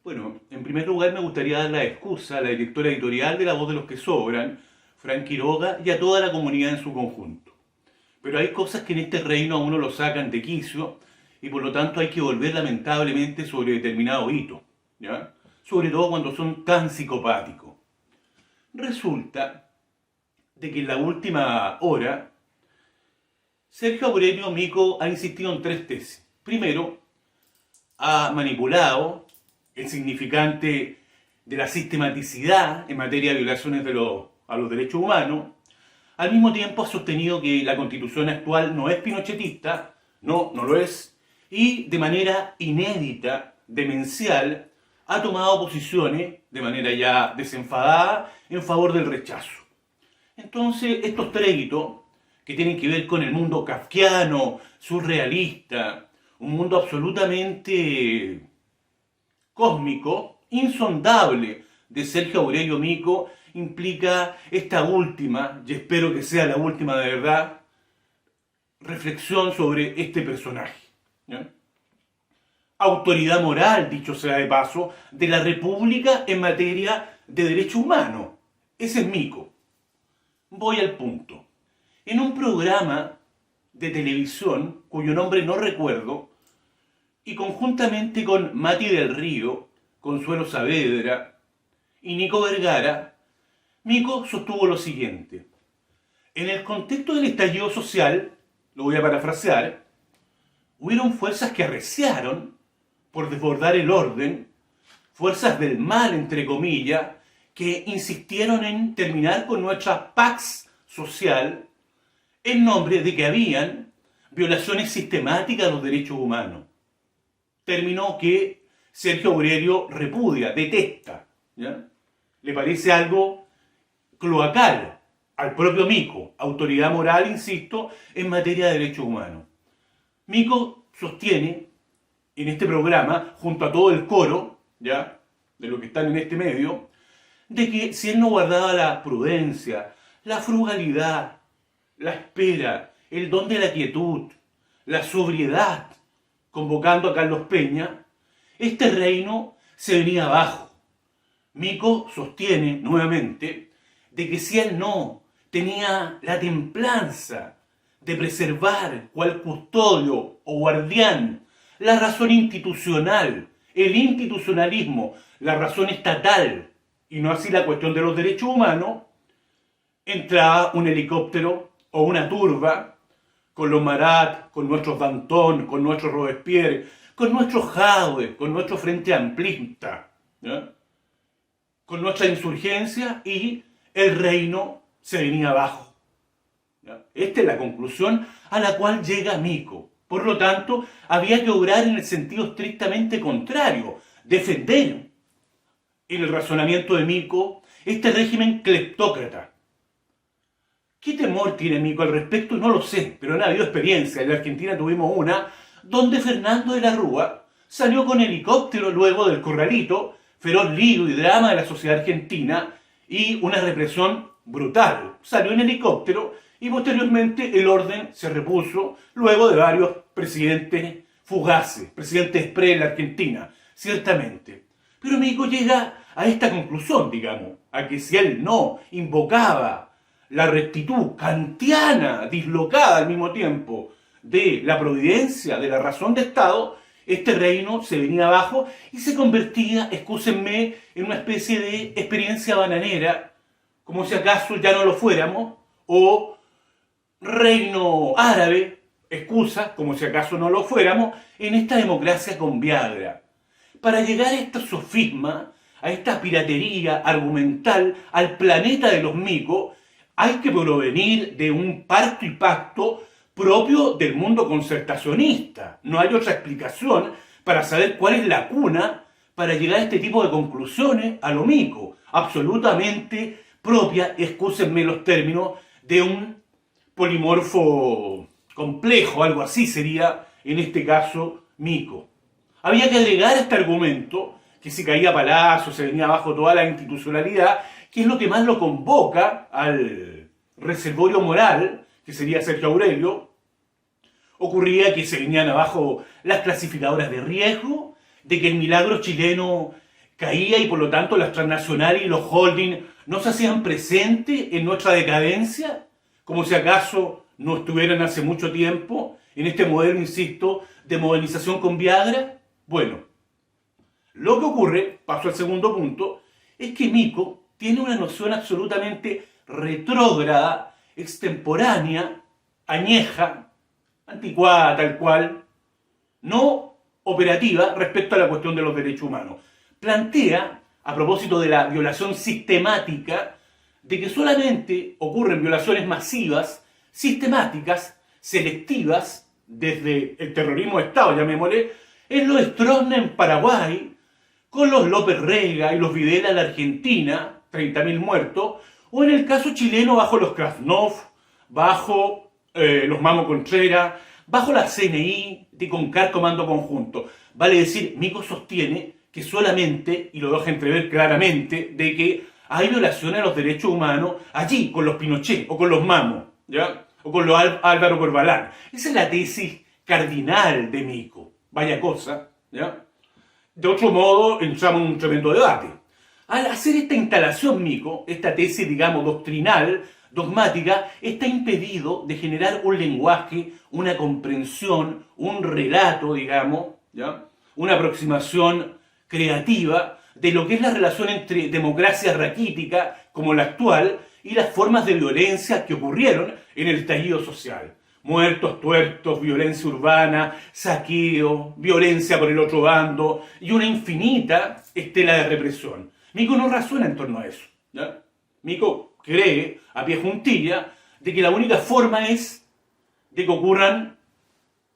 Bueno, en primer lugar me gustaría dar la excusa a la directora editorial de La Voz de los que Sobran, Fran Quiroga, y a toda la comunidad en su conjunto. Pero hay cosas que en este reino a uno lo sacan de quicio y por lo tanto hay que volver lamentablemente sobre determinado hito, ¿ya? Sobre todo cuando son tan psicopáticos. Resulta de que en la última hora Sergio Aurelio Mico ha insistido en tres tesis. Primero, ha manipulado el significante de la sistematicidad en materia de violaciones a los derechos humanos. Al mismo tiempo ha sostenido que la constitución actual no es pinochetista, no lo es, y de manera inédita, demencial, ha tomado posiciones de manera ya desenfadada en favor del rechazo. Entonces, estos créditos que tienen que ver con el mundo kafkiano, surrealista, un mundo absolutamente cósmico, insondable de Sergio Aurelio Mico, implica esta última, y espero que sea la última de verdad, reflexión sobre este personaje, ¿ya? Autoridad moral, dicho sea de paso, de la República en materia de derechos humanos. Ese es Mico. Voy al punto. En un programa de televisión, cuyo nombre no recuerdo, y conjuntamente con Mati del Río, Consuelo Saavedra y Nico Vergara, Mico sostuvo lo siguiente. En el contexto del estallido social, lo voy a parafrasear, hubieron fuerzas que arreciaron por desbordar el orden, fuerzas del mal, entre comillas, que insistieron en terminar con nuestra pax social en nombre de que habían violaciones sistemáticas a los derechos humanos. Término que Sergio Aurelio repudia, detesta, ¿ya? Le parece algo cloacal al propio Mico, autoridad moral, insisto, en materia de derechos humanos. Mico sostiene en este programa, junto a todo el coro, ¿ya?, de los que están en este medio, de que si él no guardaba la prudencia, la frugalidad, la espera, el don de la quietud, la sobriedad, convocando a Carlos Peña, este reino se venía abajo. Mico sostiene nuevamente de que si él no tenía la templanza de preservar cual custodio o guardián la razón institucional, el institucionalismo, la razón estatal, y no así la cuestión de los derechos humanos, entraba un helicóptero o una turba con los Marat, con nuestros Danton, con nuestros Robespierre, con nuestros Jadwe, con nuestro Frente Amplista, ¿ya?, con nuestra insurgencia, y el reino se venía abajo, ¿ya? Esta es la conclusión a la cual llega Mico. Por lo tanto, había que obrar en el sentido estrictamente contrario, defender, en el razonamiento de Mico, este régimen cleptócrata. ¿Qué temor tiene Mico al respecto? No lo sé, pero no ha habido experiencia. En la Argentina tuvimos una donde Fernando de la Rúa salió con helicóptero luego del Corralito, feroz lío y drama de la sociedad argentina y una represión brutal. Salió en helicóptero y posteriormente el orden se repuso luego de varios presidentes fugaces, presidentes express en la Argentina, ciertamente. Pero Mico llega a esta conclusión, digamos, a que si él no invocaba la rectitud kantiana, dislocada al mismo tiempo, de la providencia, de la razón de Estado, este reino se venía abajo y se convertía, excúsenme, en una especie de experiencia bananera, como si acaso ya no lo fuéramos, o reino árabe, excusa, como si acaso no lo fuéramos, en esta democracia con Viagra. Para llegar a este sofisma, a esta piratería argumental, al planeta de los micos, hay que provenir de un parto y pacto propio del mundo concertacionista. No hay otra explicación para saber cuál es la cuna para llegar a este tipo de conclusiones a lo mico, absolutamente propia, excúsenme los términos, de un polimorfo complejo, algo así sería en este caso Mico. Había que agregar a este argumento que se caía a palazos, se venía abajo toda la institucionalidad, que es lo que más lo convoca al reservorio moral, que sería Sergio Aurelio. Ocurría que se venían abajo las clasificadoras de riesgo, de que el milagro chileno caía y por lo tanto las transnacionales y los holdings no se hacían presentes en nuestra decadencia, como si acaso no estuvieran hace mucho tiempo en este modelo, insisto, de modernización con Viagra. Bueno, lo que ocurre, paso al segundo punto, es que Mico tiene una noción absolutamente retrógrada, extemporánea, añeja, anticuada tal cual, no operativa respecto a la cuestión de los derechos humanos. Plantea, a propósito de la violación sistemática, de que solamente ocurren violaciones masivas, sistemáticas, selectivas, desde el terrorismo de Estado, llamémosle, en los Stroessner en Paraguay, con los López Rega y los Videla en la Argentina, 30.000 muertos, o en el caso chileno bajo los Krasnov, bajo los Mamo Contreras, bajo la CNI, de Concar Comando Conjunto. Vale decir, Mico sostiene que solamente, y lo deja entrever claramente, de que hay violaciones a los derechos humanos allí, con los Pinochet, o con los Mamo, ¿ya? O con los Álvaro Corbalán. Esa es la tesis cardinal de Mico. Vaya cosa, ¿ya? De otro modo, entramos en un tremendo debate. Al hacer esta instalación Mico, esta tesis, digamos, doctrinal, dogmática, está impedido de generar un lenguaje, una comprensión, un relato, digamos, ¿ya? Una aproximación creativa de lo que es la relación entre democracia raquítica, como la actual, y las formas de violencia que ocurrieron en el estallido social. Muertos, tuertos, violencia urbana, saqueo, violencia por el otro bando y una infinita estela de represión. Mico no razona en torno a eso, ¿ya? Mico cree, a pie juntilla, de que la única forma es de que ocurran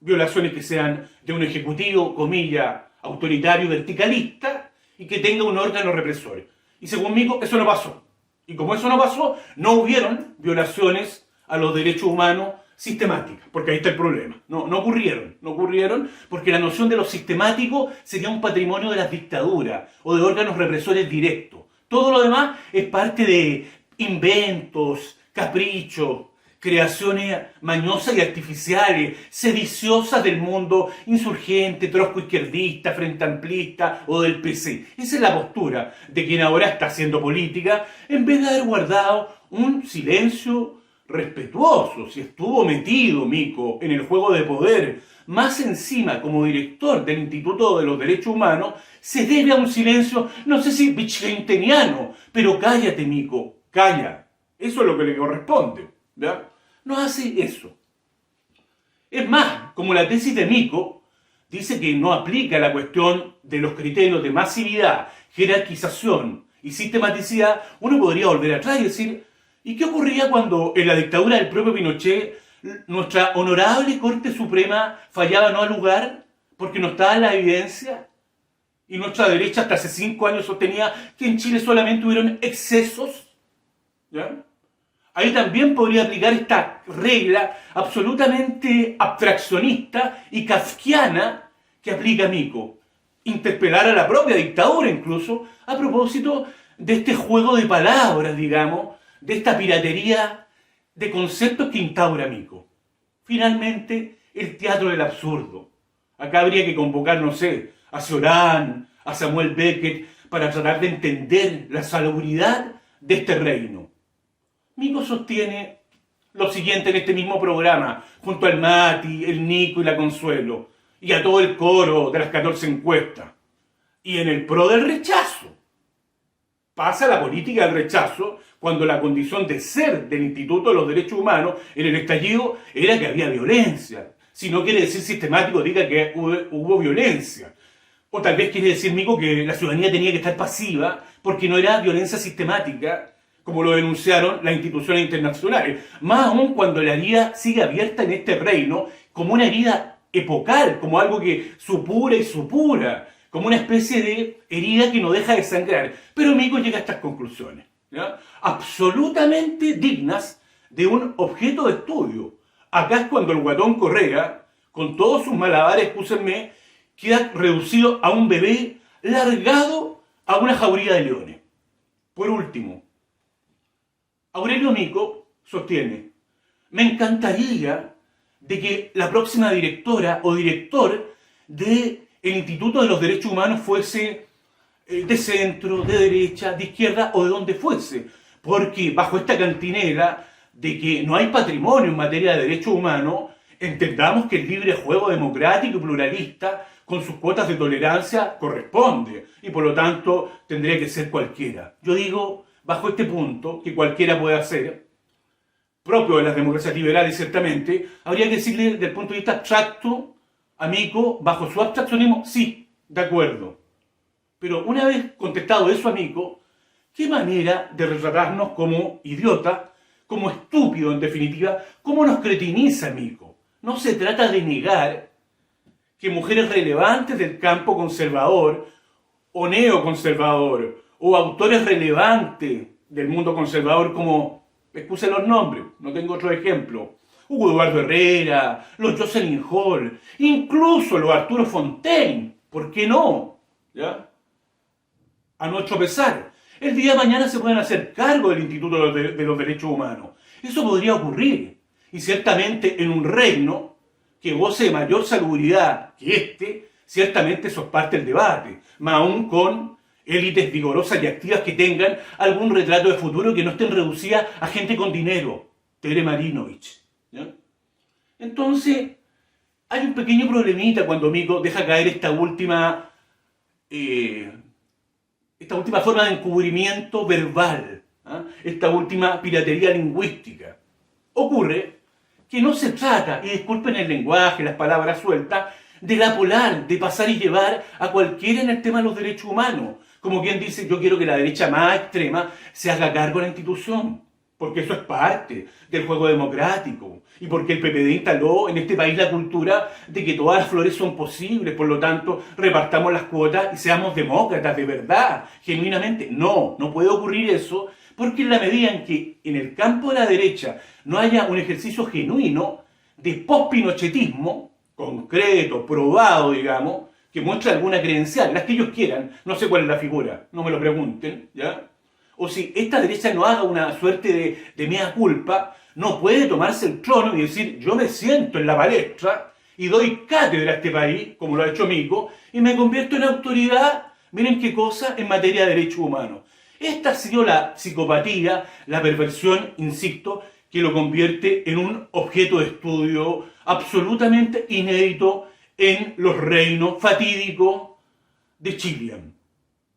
violaciones que sean de un ejecutivo, comilla, autoritario, verticalista, y que tenga un órgano represor. Y según Mico, eso no pasó. Y como eso no pasó, no hubieron violaciones a los derechos humanos sistemáticas, porque ahí está el problema. No ocurrieron, porque la noción de lo sistemático sería un patrimonio de las dictaduras o de órganos represores directos. Todo lo demás es parte de inventos, caprichos, creaciones mañosas y artificiales, sediciosas del mundo insurgente, trotskoizquierdista, frente amplista o del PC. Esa es la postura de quien ahora está haciendo política, en vez de haber guardado un silencio respetuoso. Si estuvo metido Mico en el juego de poder, más encima como director del Instituto de los Derechos Humanos, se debe a un silencio, no sé si wittgensteiniano, pero cállate Mico, calla. Eso es lo que le corresponde, ¿ya? No hace eso. Es más, como la tesis de Mico dice que no aplica la cuestión de los criterios de masividad, jerarquización y sistematicidad, uno podría volver atrás y decir, ¿y qué ocurría cuando en la dictadura del propio Pinochet nuestra honorable Corte Suprema fallaba no al lugar porque no estaba en la evidencia? Y nuestra derecha hasta hace 5 años sostenía que en Chile solamente hubieron excesos, ¿ya? Ahí también podría aplicar esta regla absolutamente abstraccionista y kafkiana que aplica Mico. Interpelar a la propia dictadura incluso a propósito de este juego de palabras, digamos, de esta piratería de conceptos que instaura Mico. Finalmente, el teatro del absurdo. Acá habría que convocar, no sé, a Cioran, a Samuel Beckett, para tratar de entender la salubridad de este reino. Mico sostiene lo siguiente en este mismo programa, junto al Mati, el Nico y la Consuelo, y a todo el coro de las 14 encuestas. Y en el pro del rechazo. Pasa la política del rechazo cuando la condición de ser del Instituto de los Derechos Humanos en el estallido era que había violencia. Si no quiere decir sistemático, diga que hubo violencia. O tal vez quiere decir, Mico, que la ciudadanía tenía que estar pasiva porque no era violencia sistemática, como lo denunciaron las instituciones internacionales. Más aún cuando la herida sigue abierta en este reino como una herida epocal, como algo que supura y supura, como una especie de herida que no deja de sangrar. Pero Mico llega a estas conclusiones, ¿ya? Absolutamente dignas de un objeto de estudio. Acá es cuando el guatón Correa, con todos sus malabares, escúsenme, queda reducido a un bebé largado a una jauría de leones. Por último, Aurelio Mico sostiene, me encantaría de que la próxima directora o director del Instituto de los Derechos Humanos fuese de centro, de derecha, de izquierda o de donde fuese. Porque bajo esta cantinela de que no hay patrimonio en materia de derechos humanos, entendamos que el libre juego democrático y pluralista, con sus cuotas de tolerancia, corresponde. Y por lo tanto tendría que ser cualquiera. Yo digo, bajo este punto, que cualquiera puede hacer, propio de las democracias liberales ciertamente, habría que decirle desde el punto de vista abstracto, amigo, bajo su abstraccionismo, sí, de acuerdo. Pero una vez contestado eso, amigo, ¿qué manera de retratarnos como idiotas, como estúpidos en definitiva, cómo nos cretiniza, amigo? No se trata de negar que mujeres relevantes del campo conservador o neoconservador o autores relevantes del mundo conservador como, excuse los nombres, no tengo otro ejemplo, Hugo Eduardo Herrera, los Jocelyn Hall, incluso los Arturo Fontaine, ¿por qué no? ¿Ya? A nuestro pesar, el día de mañana se pueden hacer cargo del Instituto de los Derechos Humanos. Eso podría ocurrir, y ciertamente en un reino que goce de mayor salubridad que este, ciertamente eso es parte del debate, más aún con élites vigorosas y activas que tengan algún retrato de futuro que no estén reducidas a gente con dinero, Tere Marinovich. ¿Ya? Entonces, hay un pequeño problemita cuando Mico deja caer esta última forma de encubrimiento verbal, esta última piratería lingüística. Ocurre que no se trata, y disculpen el lenguaje, las palabras sueltas, de la polar, de pasar y llevar a cualquiera en el tema de los derechos humanos. Como quien dice, yo quiero que la derecha más extrema se haga cargo de la institución, porque eso es parte del juego democrático, y porque el PPD instaló en este país la cultura de que todas las flores son posibles, por lo tanto, repartamos las cuotas y seamos demócratas de verdad, genuinamente. No, no puede ocurrir eso, porque en la medida en que en el campo de la derecha no haya un ejercicio genuino de post-pinochetismo, concreto, probado, digamos, que muestre alguna credencial, las que ellos quieran, no sé cuál es la figura, no me lo pregunten, ¿ya? O si esta derecha no haga una suerte de mea culpa, no puede tomarse el trono y decir, yo me siento en la palestra y doy cátedra a este país, como lo ha hecho Mico, y me convierto en autoridad, miren qué cosa, en materia de derechos humanos. Esta ha sido la psicopatía, la perversión, insisto, que lo convierte en un objeto de estudio absolutamente inédito en los reinos fatídicos de Chile.